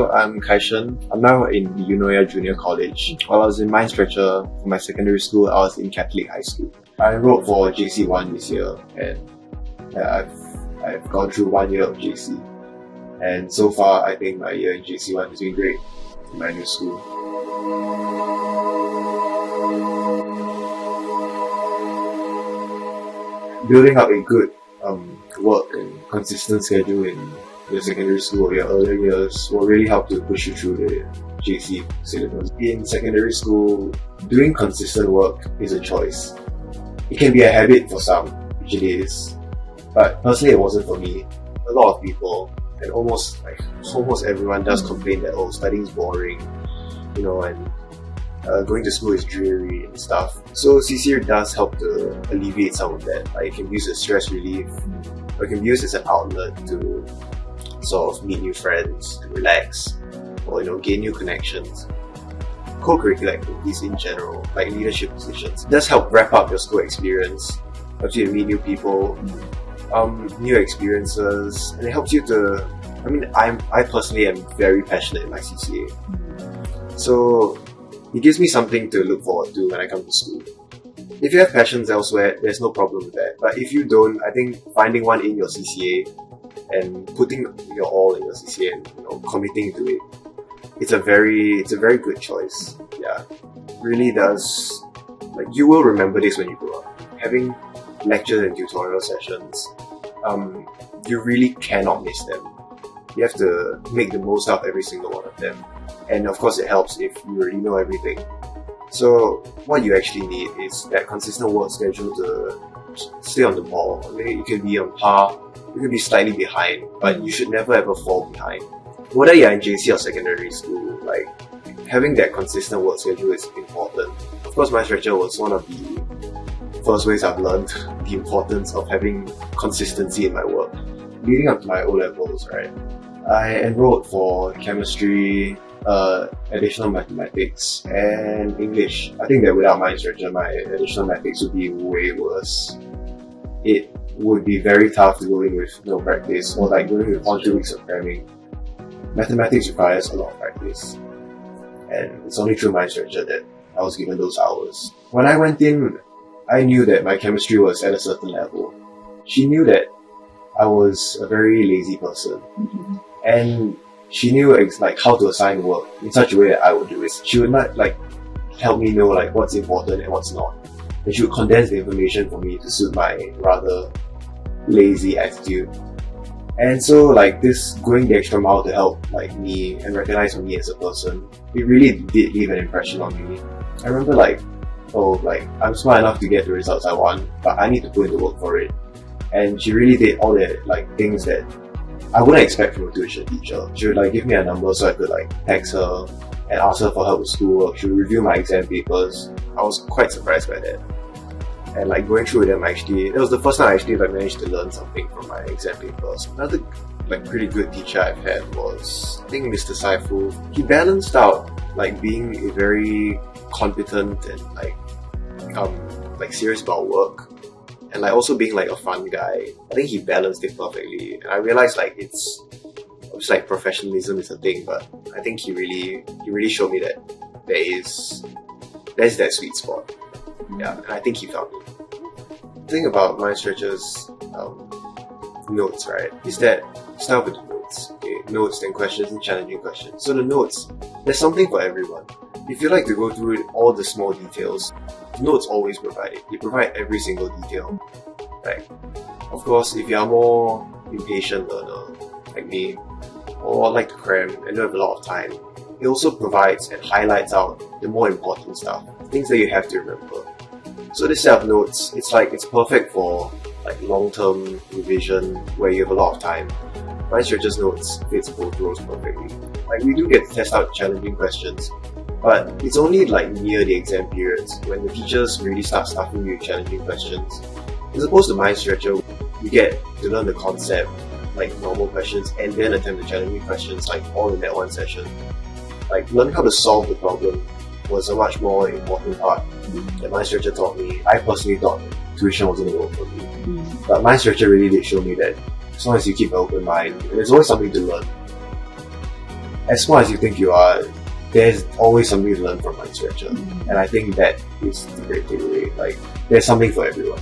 So I'm Ky Shen. I'm now in the Eunoia Junior College. While I was in Mind Stretcher for my secondary school, I was in Catholic High School. I enrolled for JC1 this year, and I've gone through 1 year of JC. And so far, I think my year in JC1 has been great in my new school. Building up a good work and consistent schedule in your secondary school or your earlier years will really help to push you through the JC syllabus. In secondary school, doing consistent work is a choice. It can be a habit for some, which it is, but personally it wasn't for me. A lot of people, and almost everyone does complain that studying is boring, and going to school is dreary and stuff. So CCA does help to alleviate some of that. Like, it can be used as stress relief, or it can be used as an outlet to sort of meet new friends, to relax, or gain new connections. Co-curricular activities in general, like leadership positions, does help wrap up your school experience, helps you to meet new people, new experiences, and it helps you to. I personally am very passionate in my CCA, so it gives me something to look forward to when I come to school. If you have passions elsewhere, there's no problem with that. But if you don't, I think finding one in your CCA and putting your all in your CCA and committing to it, it's a very good choice. Yeah, really does. Like, you will remember this when you grow up. Having lectures and tutorial sessions, you really cannot miss them. You have to make the most out of every single one of them. And of course it helps if you already know everything. So what you actually need is that consistent work schedule to stay on the ball. You can be on par, you can be slightly behind, but you should never ever fall behind. Whether you're in JC or secondary school, like, having that consistent work schedule is important. Of course, my stretcher was one of the first ways I've learned the importance of having consistency in my work. Leading up to my O-levels, right, I enrolled for chemistry, additional mathematics, and English. I think that without my stretcher, my additional mathematics would be way worse. It would be very tough to go in with no practice, or like going with 1 or 2 weeks of cramming. Mathematics requires a lot of practice, and it's only through my stretcher that I was given those hours. When I went in, I knew that my chemistry was at a certain level. She knew that I was a very lazy person, and she knew how to assign work in such a way that I would do it. She would not help me know what's important and what's not, and she would condense the information for me to suit my rather lazy attitude. And so this going the extra mile to help me and recognize me as a person, it really did leave an impression on me. I remember I'm smart enough to get the results I want, but I need to put in the work for it. And she really did all the things that I wouldn't expect from a tuition teacher. She would give me a number so I could text her and ask her for help with schoolwork. She would review my exam papers. I was quite surprised by that. And going through them, it was the first time I actually managed to learn something from my exam papers. Another pretty good teacher I've had was, I think, Mr. Saifu. He balanced out being a very competent and serious about work, and also being a fun guy. I think he balanced it perfectly, and I realized it's professionalism is a thing, but I think he really showed me that there's that sweet spot. Yeah, and I think he found it. The thing about my stretcher's notes, right, is that start with the notes. Okay, notes, then questions, and challenging questions. So the notes, there's something for everyone. If you like to go through all the small details, notes always provide it. They provide every single detail. Of course, if you are more impatient learner like me, or like to cram and don't have a lot of time, it also provides and highlights out the more important stuff, things that you have to remember. So this set of notes, it's perfect for long-term revision where you have a lot of time. My stretcher's notes fits both roles perfectly. We do get to test out challenging questions, but it's only near the exam periods when the teachers really start stuffing you with challenging questions. As opposed to my stretcher, you get to learn the concept, normal questions, and then attempt the challenging questions all in that one session. Learning how to solve the problem was a much more important part that my stretcher taught me. I personally thought tuition wasn't going to work for me, but my stretcher really did show me that as long as you keep an open mind, there's always something to learn. as smart as you think you are, there's always something to learn from my stretcher. And I think that is the great takeaway. Like, there's something for everyone.